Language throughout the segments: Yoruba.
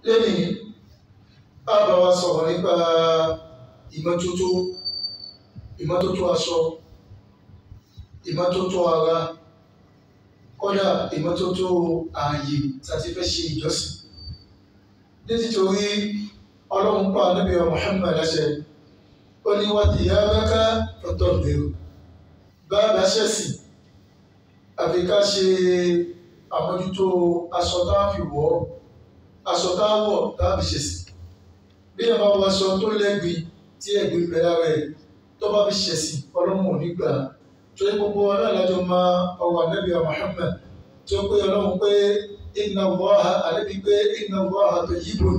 lẹ́yìn bàbá wa sọ̀rọ̀ nípa ìmọ́tótó aṣọ, ìmọ́tótó ara, kódà ìmọ́tótó ààyè tàbí fẹ́ ṣe ìjọsìn. Nítorí Ọlọ́run pa Ànábì wa Muhammad láṣẹ, ó ní wa thiyabaka fatahhir. Bàbá ṣẹ̀sìn àfi ká ṣe àmójútó aṣọ tá a fi wọ̀ ọ́, aṣọ tá a wọ̀ tá a fi ṣẹ̀sìn. Bí ẹ bá wọ aṣọ tó lẹ́gbin tí ẹ̀gbin bẹ lára ẹ̀ tó bá fi ṣẹ̀sìn, Ọlọ́run ò ní gbà á. Torí gbogbo aláàlájọ máa ọwọ́ Ànábì wa Muhammad tó pé Ọlọ́run pé inna Allaha àlébi pé inna Allaha tayyibun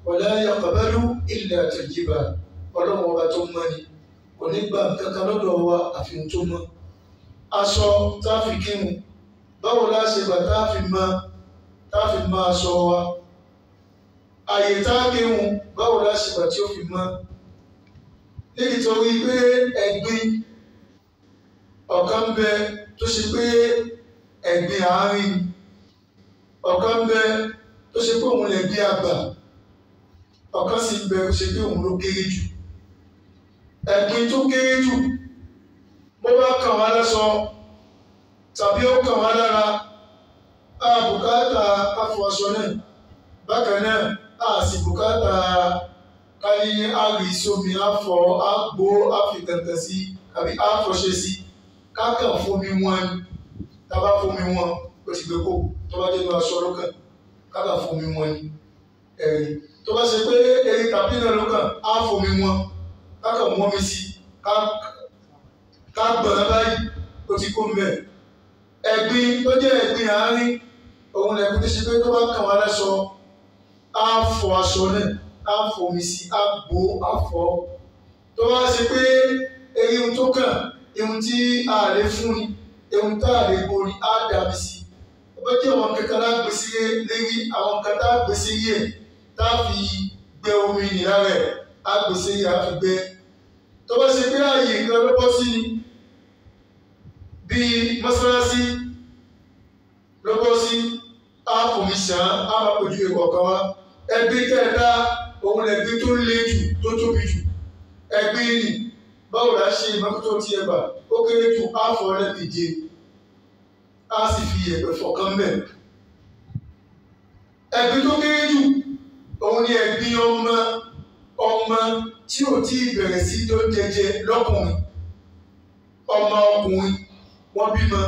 wa la yaqbalu illa tayyiban. Ọlọ́run ọba tó mọ́ ni kò ní gbà kankan lọ́dọ̀ wa àfihàn tó mọ́. Aṣọ tá a fi kírun, báwo la ṣe gbà tá a fi mọ aṣọ wa? Àyè tá a kírun, báwo la ṣe gbà tí ó fi mọ́? Nítorí pé ẹ̀gbin ọ̀kan bẹ tó ṣe pé ẹ̀gbin àárín, ọ̀kan bẹ tó ṣe pé òun lè bí àgbà, ọ̀kan sì bẹ tó ṣe pé òun ló kéré jù. Ẹ̀gbin tó kéré jù bó bá kàn wá lásọ tàbí ó kàn wá lára, a bùkátà ká fọ aṣọ náà. Bákan náà a sì bùkátà ká ní àrí sómi, á fọ, á gbó, á fi kànkàn sí àbí á fọṣẹ sí. Ká kàn fomi wọn ni, tá a bá fomi wọn ó ti gbé kó tó bá jẹ́ inú aṣọ lókàn, ká kàn fomi wọn ni. Tó bá ṣe pé eré tàbí náà lókàn, á fomi wọn, ká kàn mọ́ mi sí, ká gbọ̀nà báyìí ó ti kó mbẹ́. Ẹ̀gbin tó jẹ́ ẹ̀gbin àárín, òun lẹ̀gbin tó ṣe pé tó bá kàn wá láṣọ, á fọ aṣọ náà, á fomi sí, á gbó, á fọ. Tó bá ṣe pé eré ohun tó kàn, ohun tí a lè fún ni, ohun tá a lè borí, á dàbí sí. Ó bá jẹ́ àwọn kankan lágbè sí lérí, àwọn kan tá a gbé sí yẹ tá a fi gbẹ omi nìyá rẹ̀, á gbé sí yẹ, á fi gbẹ. Tó bá ṣe pé ààyè nǹkan ló bọ́ sí ni, bíi mọ́sálásí ló bọ́ sí, á fòmí ṣàn, á máa kojú ìkọ̀ọ̀kan wá. Ẹ̀gbin kẹta, òun lẹ̀gbin tó le jù, tó tóbi jù. Ẹ̀gbin nì, báwo la ṣe ìmọ́tótó tí ẹ gbà? Ó kéré jù, á fọ lẹ́ẹ̀méje, á sì fi ẹ̀gbẹ́ fọ̀kan mẹ́. Ẹ̀gbin tó kéré jù, òun ni ẹ̀gbin ọmọ tí ò tí ì bẹ̀rẹ̀ sí tó jẹjẹ lọ́kùnrin. Ọmọ ọkùnrin wọ́n bímọ,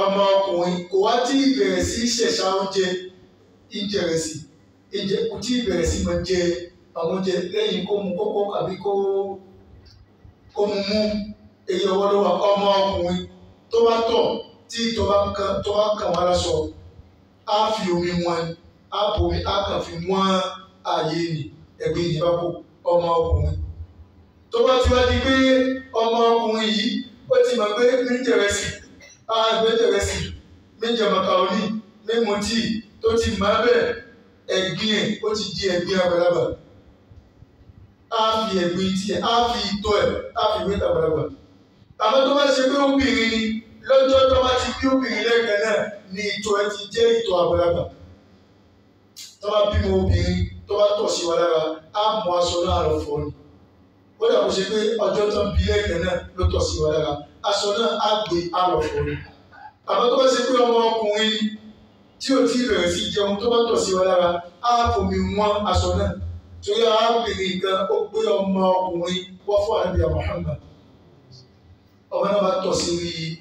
ọmọ ọkùnrin kò wá tí ì bẹ̀rẹ̀ sí ṣẹ̀ṣà oúnjẹ ìjẹrẹsì, kò tí ì bẹ̀rẹ̀ sí máa jẹ àwọn oúnjẹ lẹ́yìn kó mu kókó àbí kó mu èyí ọwọ́ ló wà. Ọmọ ọkùnrin tó bá tọ̀ tí ìtọ̀ bá kàn wá láṣọ, á fi omi wọn, á bomi, á kàn fi wọ́n ààyè nì, ẹ̀gbin ní bá kó ọmọ ọkùnrin. Tó bá ti wá di pé ọmọ ọkùnrin yìí ó ti mọ̀ pé méjèèjì àgbẹ̀jẹ̀rẹsì, méjì makaroni, mímu tíì tó ti máa bẹ̀, ẹ̀gbin ẹ̀ ó ti di ẹ̀gbin àgbàlagbà. Á fi ẹ̀gbin tiẹ̀, á fi ìtọ̀ ẹ̀, á fi wé àgbàlagbà. Àmọ́ tó bá ṣe pé obìnrin ni, lọ́jọ́ tó bá ti bí obìnrin lẹ́ẹ̀kan náà ni ìtọ̀ ẹ̀ ti jẹ́ ìtọ̀ àgbàlagbà. Tó bá bímọ obìnrin tó bá tọ̀ sí wa lára, á mú aṣọ náà lọ fọ ni. Ó dà kó ṣe pé ọjọ́ tó ń bí lẹ́ẹ̀kan náà ló tọ̀ sí wa lára, aṣọ náà á gbé á lọ fọ ni. Àmọ́ tó bá ṣe pé ọmọ ọkùnrin tí ò tí ì bẹ̀rẹ̀ sí jẹun tó bá tọ̀ sí wa lára, á fomi wọ́n aṣọ náà. Torí arábìnrin kan ó gbé ọmọ ọkùnrin wọ́n fún Ànábì Muhammad. Ọmọ náà bá tọ̀ sí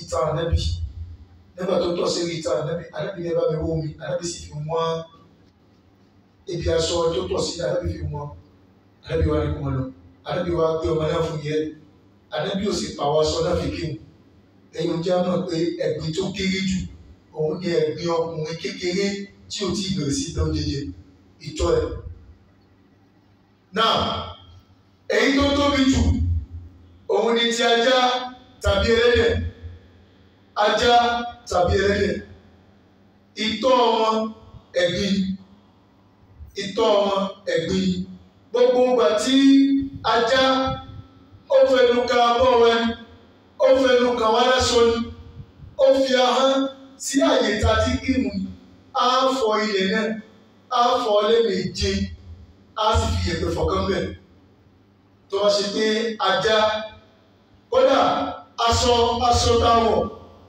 ìta Ànábì. Nígbà tó tọ̀ sí ìta Ànábì, Ànábì ní ẹ bá mi wó mi, Ànábì sì fi wọ́n ibi aṣọ tó tọ̀ sí, Ànábì fi wọ́n. Ànábì wá ní kó wọn lọ. Ànábì wá gbé ọmọ náà fún yẹn. Ànábì ò sì pàwọ́ aṣọ náà fi kírun. Ẹ̀yin oúnjẹ náà pé ẹ̀gbin tó kéré jù, òun ni ẹ̀gbin ọkùnrin kékeré tí ò tí ì bẹ̀rẹ̀ sí dán jẹjẹ, ìtọ̀ ẹ̀. Now, èyí tó tóbi jù, òun ni ti ajá tàbí ẹlẹ́dẹ̀. Ajá tàbí ẹlẹ́dẹ̀. Ìtọ̀ wọn ẹ̀gbin. Ìtọ̀ wọn ẹ̀gbin. Gbogbo ìgbà tí ajá ó fẹnu ka abọ́ wa ni, ó fẹnu kàn wá láṣọ ni, ó fi ahọ́n sí àyè tá a ti kírun, á fọ ilẹ̀ náà, á fọ lẹ́ẹ̀méje á sì fi yẹ̀pẹ̀ fọ̀kàn bẹ̀. Tó bá ṣe pé ajá kódà aṣọ táwọ̀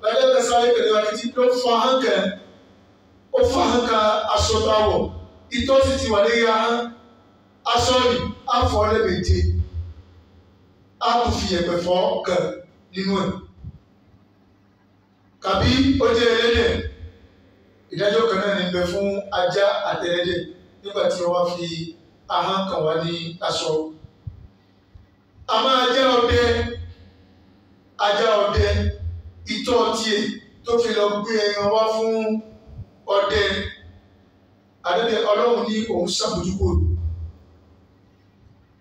lẹ́lẹ́gbẹ̀ẹ́ sáré pẹ̀lú akitì ló fa hánkẹ́ ó fa hánká aṣọ táwọ̀ ìtọ́ sì ti wà lérí ahọ́n aṣọ yìí á fọ lẹ́ẹ̀méje á tún fi yẹ̀pẹ̀ fọ̀kàn nínú ẹ̀. Kàbí ó jẹ́ ẹlẹ́dẹ̀ ìdájọ́ kan náà ní bẹ fún ajá àtẹlẹ́dẹ̀ nígbà tí wọ́n fi ahọ́n kàn wá ní aṣọ. Àmọ́ ajá ọdẹ ìtọ́ tiẹ̀ tó fi lọ gbé ẹran wá fún ọdẹ àdẹ́dẹ́ Ọlọ́run ní òun ṣàbójúkò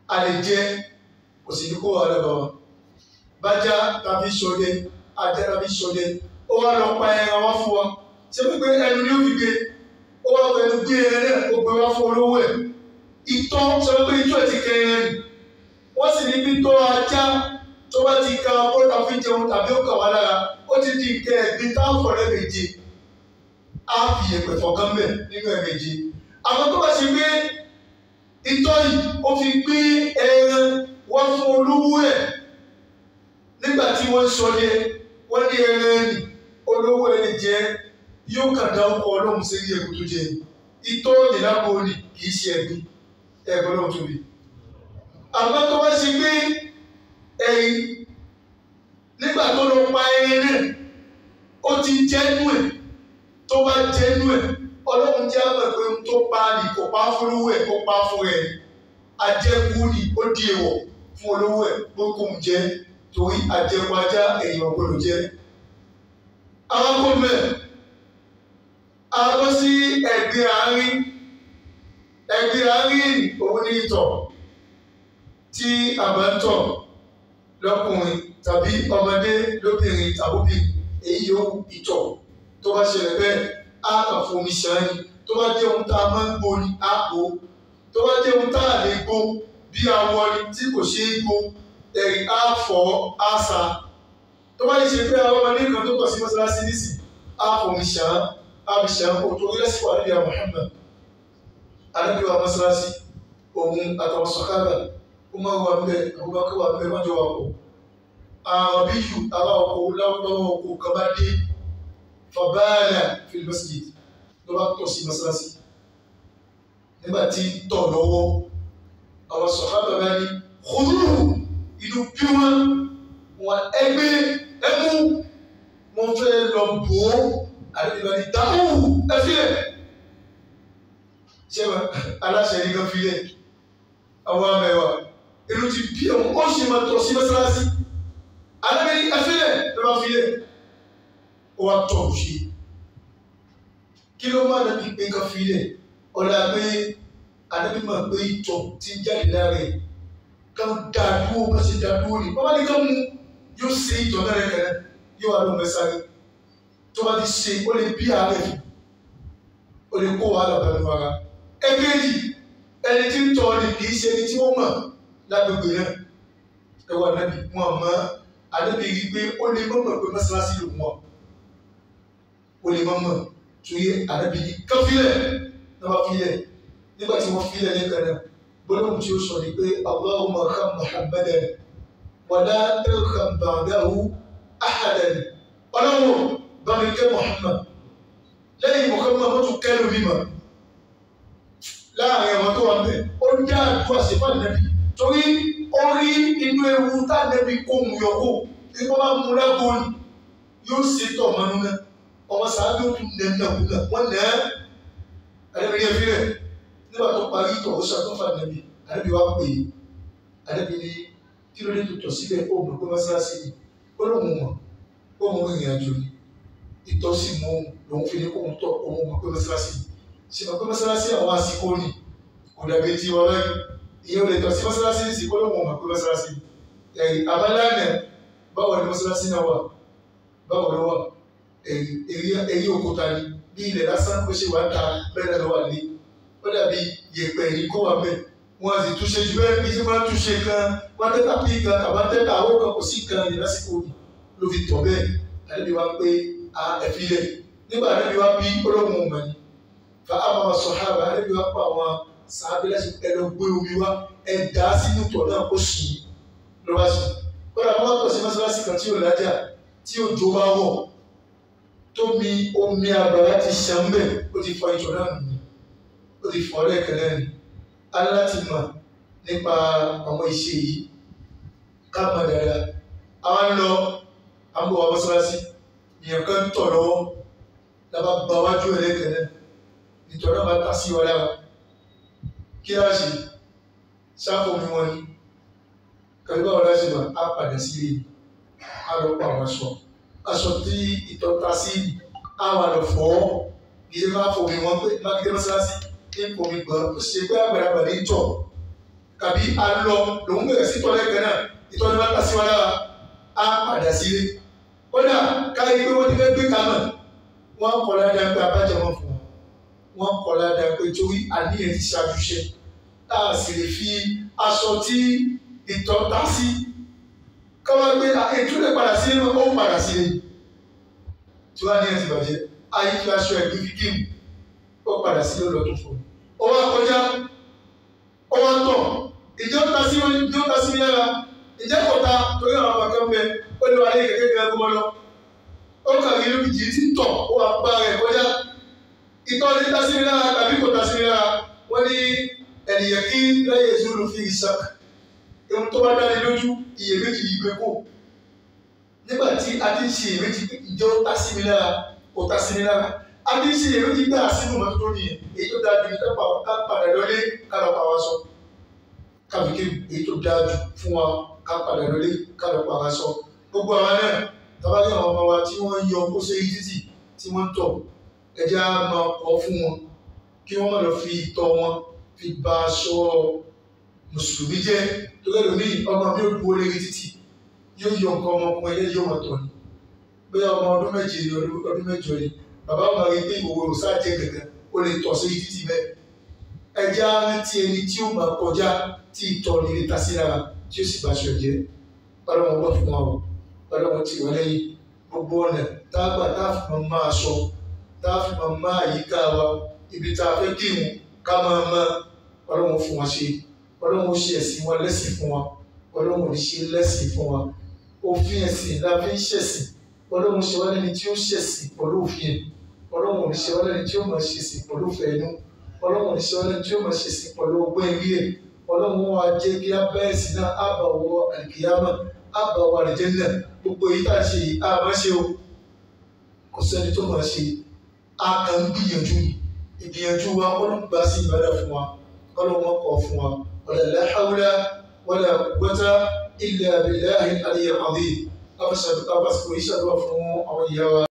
a lè jẹ kò sì ní kó wà lọ́wọ́ bájá tàbí ṣọdẹ ajá tàbí ṣọdẹ ó wá lọ pa ẹran wá fún wa ṣé pé ẹnu ni ó fi gbé ó wá pẹ̀lú gbé ẹran náà ó gbé wá fún olówó ẹ̀ ìtọ́ ṣé pé ìtọ́ ẹ̀ ti kẹrin ẹ̀ wọ́n sì ní bí tọ́ ajá tó bá ti ka bọ́dà fi jẹun tàbí ó kà wá lára ó ti di ìkẹ́ ẹ̀gbin táwọn fọ̀rẹ́ méje á fi yẹ̀pẹ̀ fọ̀kàn bẹ̀ nínú ẹ̀méje. Àmọ́ tó bá ṣe pé ìtọ́ yìí ó fi gbé ẹran wá fún olówó ẹ̀ nígbà tí wọ́n ń ṣọdẹ wọ́n ní ẹran ẹni olówó ẹni jẹ yóò kàn dá ọkọ̀ Ọlọ́run sí ẹ̀kú tó jẹ ìtọ́ ìlápò ni kì í ṣe ẹ̀gbin ẹ̀gbọ́n náà tóbi. Àmọ́ tó bá ṣe pé ẹ̀yìn nígbà tó lọ pa ẹran náà ó ti jẹ́nu ẹ̀ tó bá jẹ́nu ẹ̀ Ọlọ́run jẹ́ àmọ̀ pé ohun tó pa ni kò pa fún olówó ẹ̀ kó pa fún ẹ̀ ajẹ́kú ni ó di èèwọ̀ fún olówó ẹ̀ gbogbo ń jẹ́ torí ajẹ́kú ajá èèyàn gbọdọ̀ jẹ́. Àwọn akọ́mọ̀ ẹ̀ àwọn sí ẹ̀gbin àárín òun ní ìtọ̀ tí a bá ń tọ̀ lọ́kùnrin tàbí ọmọdé lóbìnrin tàbóbìnrin èyí yóò ìtọ̀ tó bá ṣẹlẹ̀ bẹ́ẹ̀ á kà fún omi ṣàn ni tó bá jẹ́ ohun tá a máa ń gbó ni á kó tó bá jẹ́ ohun tá a lè gbó bí awọ ni tí kò ṣeé gbó ẹ̀rì á fọ̀ á sa tó bá yìí ṣe pé àwọn ọmọdé kan tó tọ̀ sí mọ́sálásí nísìn á fọ̀ omi ṣàn á fi ṣàn kó tó yẹ sí wà níbi Muhammad àdébí wa mọ́sálásí òun àtàwọn sọ̀kábà ó máa wà bẹ́ẹ̀ Abubakar wà bẹ́ẹ̀ wọ́n jọ wà pọ̀ àwọn bíyù àwọn ọkọ̀ lọ́wọ́ ọkọ̀ kan bá dé fàbáàlà fil masjid ló bá tọ̀ sí mọ́sálásí nígbà tí tọ̀ lọ́wọ́ àwọn sọ̀hábà bá ní khuduhu inú bí wọn ẹgbẹ́ ẹmú wọn fẹ́ lọ bò ó àdébí bá ní dáhùn ẹfílẹ̀ ṣé wọn aláṣẹ ní kan fílẹ̀ àwọn amẹwà inú ti bí ọmọ ó ṣe máa tọ̀ sí mọ́sálásí àdébí ní ẹfílẹ̀ ló bá fílẹ̀ ó wá tọ̀ ṣe kí ló má dàbí pé kan fílẹ̀ ọ̀la pé àdébí máa pé ìtọ̀ tí ń jáde lára ẹ̀ kan dàdúró bá ṣe dàdúró ni bàbá ní ká mú yóò ṣe ìtọ̀ náà rẹ̀ kẹ́rẹ́ yóò wá lóun mẹ́sàgẹ́ tó bá ti ṣe ó lè bí ààrẹ fún ó lè kó wàhálà pẹ̀lú ara ẹgbẹ́jì ẹni tí ń tọ̀ ni kì í ṣe ẹni tí wọ́n mọ̀ lágbègbè náà ẹwà nàbì wọn mọ̀ àdébí rí pé ó lè mọ̀ pé mọ́sálásí ló mọ̀ ó lè mọ̀ tó yẹ àdébí ní káfílẹ̀ náà wá fílẹ̀ nígbà tí wọ́n fílẹ̀ lẹ́kàn náà gbọ́dọ̀ tí ó sọ ni pé Allahumma arham Muhammadan wala tarham ba'dahu ahadan ọlọ́wọ́ bá mi kẹ́ Muhammad lẹ́yìn Muhammad wọ́n tún kẹ́lu mímọ́ láàrin àwọn tó wà bẹ̀ ó dá àdúrà sí fún ànábì torí ó rí inú ewu tá ànábì kó mu yọkó tí wọ́n bá mú lágbóni yóò ṣe tọ̀ mọ́nú náà ọmọ sàábì ó tún nẹ́ẹ̀nà kúnlẹ̀ wọ́n nẹ́ẹ̀ ànábì yẹn fi rẹ̀ nígbà tó parí ìtọ̀ ó ṣàtúnfà ànábì ànábì wá pè é ànábì ní kí ló dé tó tọ̀ síbẹ̀ ó mọ̀ pé mọ́sálásí ni ó lóun mọ̀ ó mọ̀ ìrìn àjò ni ìtọ̀ sì mú lòun fi ní kó ń tọ̀ òun mọ̀ pé mọ́sálásí ni ṣe mọ̀ pé mọ́sálásí àwọn àsìkò ni kò dàbí tí wọ́n rẹ̀ ìyẹn ò lè tọ̀ sí mọ́sálásí ní ìsìnkú lóun mọ̀ pé mọ́sálásí ni ẹ̀yìn àbálànà báwo ni mọ́sálásí náà wà báwo ló wà èyí òkúta ni bí ilẹ̀ lásán ó ṣe wà ń ta bẹ́ẹ̀ náà wà ní ó dàbí yẹ̀pẹ̀ yìí kó wà bẹ́ẹ̀ wọ́n á sì túnṣe jù bẹ́ẹ̀ bí tí wọ́n túnṣe kan wọ́n tẹ́tà pí kan àbá tẹ́tà àwọn kan kò sí kan ní lásìkò ló fi tọ̀ bẹ́ẹ̀ àdébí wa pé ẹ̀fílẹ̀ nígbà àdébí wa bí olóhùn ọmọ ni fa amara sahaba ẹbí wa pa àwọn sàábílẹ̀ ẹlọ gbé omi wá ẹ̀dá sínú tọ̀ náà kó sùn ló bá sùn. kódà wọ́n tọ̀ sí mọ́sálásí kan tí ò lájà tí òjò bá wọ̀ tómi omi àgbàrá ti ṣàn bẹ́ẹ̀ ó ti fọ ìtọ̀ náà nù ó ti fọ lẹ́ẹ̀kẹ́lẹ́ ni. a ní láti mọ̀ nípa àwọn ìṣe yìí ká mọ̀ dáadáa. àwọn ń lọ àbọ̀ wa mọ́sálásí ìyẹn kan tọ̀ lọ́wọ́ lábá gba wájú ẹlẹ́kẹ̀ẹ́ ìtọ̀ náà bá ta sí wa lára kí á ṣe ṣàfòmí wọn ni kàlíbà wọn láṣẹ wà á padà sílé á lọ pa àwọn aṣọ tí ìtọ̀ ta sí á wà lọ fọ́ ìṣe máa fòmí wọn pé mákindé mọ́sálásí ní fòmí gbọ́n ó ṣe pé àgbàlagbà ní tọ̀ tàbí a lọ lòún bẹ̀rẹ̀ sí tọ̀ lẹ́kẹ̀ẹ́ náà ìtọ̀ náà bá ta sí wa lára á padà sílé. kódà káyé pé wọ́n ti fẹ́ gbé kamọ̀ wọ́n kọ́ ládàá pé abájọmọ́ fún wọn kọ́ ládàá pé torí àníyàn ti ṣàtúnṣe tá a sì lè fi aṣọ tí ìtọ̀ ta sí káwọn gbé ètò lè padà sí ó padà sí i tí wọ́n á ní ẹ̀ ti bàjẹ́ ayé fi aṣọ ẹ̀gbẹ́ fi kíìmù ó padà sí lọ́dọ̀ tó fún un. ó wá kọjá ó wá tọ̀ ìjọ ta sí mi lára ìjẹ́ kọ̀ta torí àwọn bàbá kan bẹ ó lè wà ní kékeré bí ẹgbẹ́ lọ ó kàwé lóbi jì í ti tọ̀ ó wà bá rẹ̀ kọjá ìtọ́ ní ta sí mi lára tàbí kò ta sí mi lára wọ́n ní ènìyàn kí lẹ́yìn èso ló fi ìṣak ohun tó bá dáni lójú iyèméjì yìí gbé kó nígbà tí a ti ń ṣe iyèméjì ìjọ ta sí mi lára kò ta sí mi lára a ti ń ṣe iyèméjì gbà sínú mọ́tò nìyẹn èyí tó dáa ju ká padà lọlé ká lọ pa wá sọ káfíkì èyí tó dáa jù fún wa ká padà lọlé ká lọ pa wá sọ. gbogbo àwọn náà tàbí àwọn ọmọ wa tí wọ́n yọ kó sí títì tí wọ́n tọ̀ ẹjẹ́ á máa kọ́ fún wọn kí wọ́n má lọ fi ìtọ̀ wọn fi ba aṣọ mùsùlùmí jẹ́ tó lẹ́nu ní ọmọ mi ò dúró lérí títì yóò yọ nǹkan ọmọkùnrin ẹlẹ́yìí yóò mọ̀ tọ̀ ni bóyá ọmọ ọdún méje ni ọdún mẹ́jọ ni bàbá ọmọ rẹ pé ìwòwò rò sáà jẹ́ gẹ̀gẹ̀ ó lè tọ̀ sí títì bẹ́ẹ̀ ẹjẹ́ á rántí ẹni tí ó máa kọjá tí ìtọ̀ ní lè ta sí lára tí ó sì bá aṣọ jẹ́ ọlọ́run gbọ́ fún wa o ọlọ́run ti wọ́n lẹ́yìn gbogbo ọ̀nà táàgbà táàfin máa aṣọ táàfin máa àyíká wa ibi tá a fẹ́ kírun ká máa mọ ọlọ́run fún wa ṣe ọlọ́run ṣe ẹ̀sìn wọn lẹ́sìn fún wa ọlọ́run ní ṣe lẹ́sìn fún wa òfin ẹ̀sìn la fi ń ṣẹ̀sìn ọlọ́run ṣe wá lẹ́ni tí ó ṣẹ̀sìn pẹ̀lú òfin ẹ̀ ọlọ́run ní ṣe wá lẹ́ni tí ó máa ṣẹ̀sìn pẹ̀lú òfin ẹnu ọlọ́run ní ṣe wá lẹ́ni tí ó máa ṣẹ̀sìn pẹ̀lú ọgbọ́n ẹ̀rí ẹ̀ ọlọ́run wa jẹ́ kí abẹ́ ẹ̀sìn náà àbàwọ̀ àlìkìyámà àbàwọ̀ àlìjẹ́nnà gbogbo èyí tá a ṣe yìí a máa ṣe o kò sẹ́ni tó máa ṣe a kàn ń gbìyànjú ìgbìyànjú wa ọlọ́run gbà sí ìbádà fún wa ọlọ́run kọ̀ fún wa wala hawla wala quwwata illa billahi al-aliyyil azim. Abasiko ìṣàdúrà fún àwọn ìyá wa.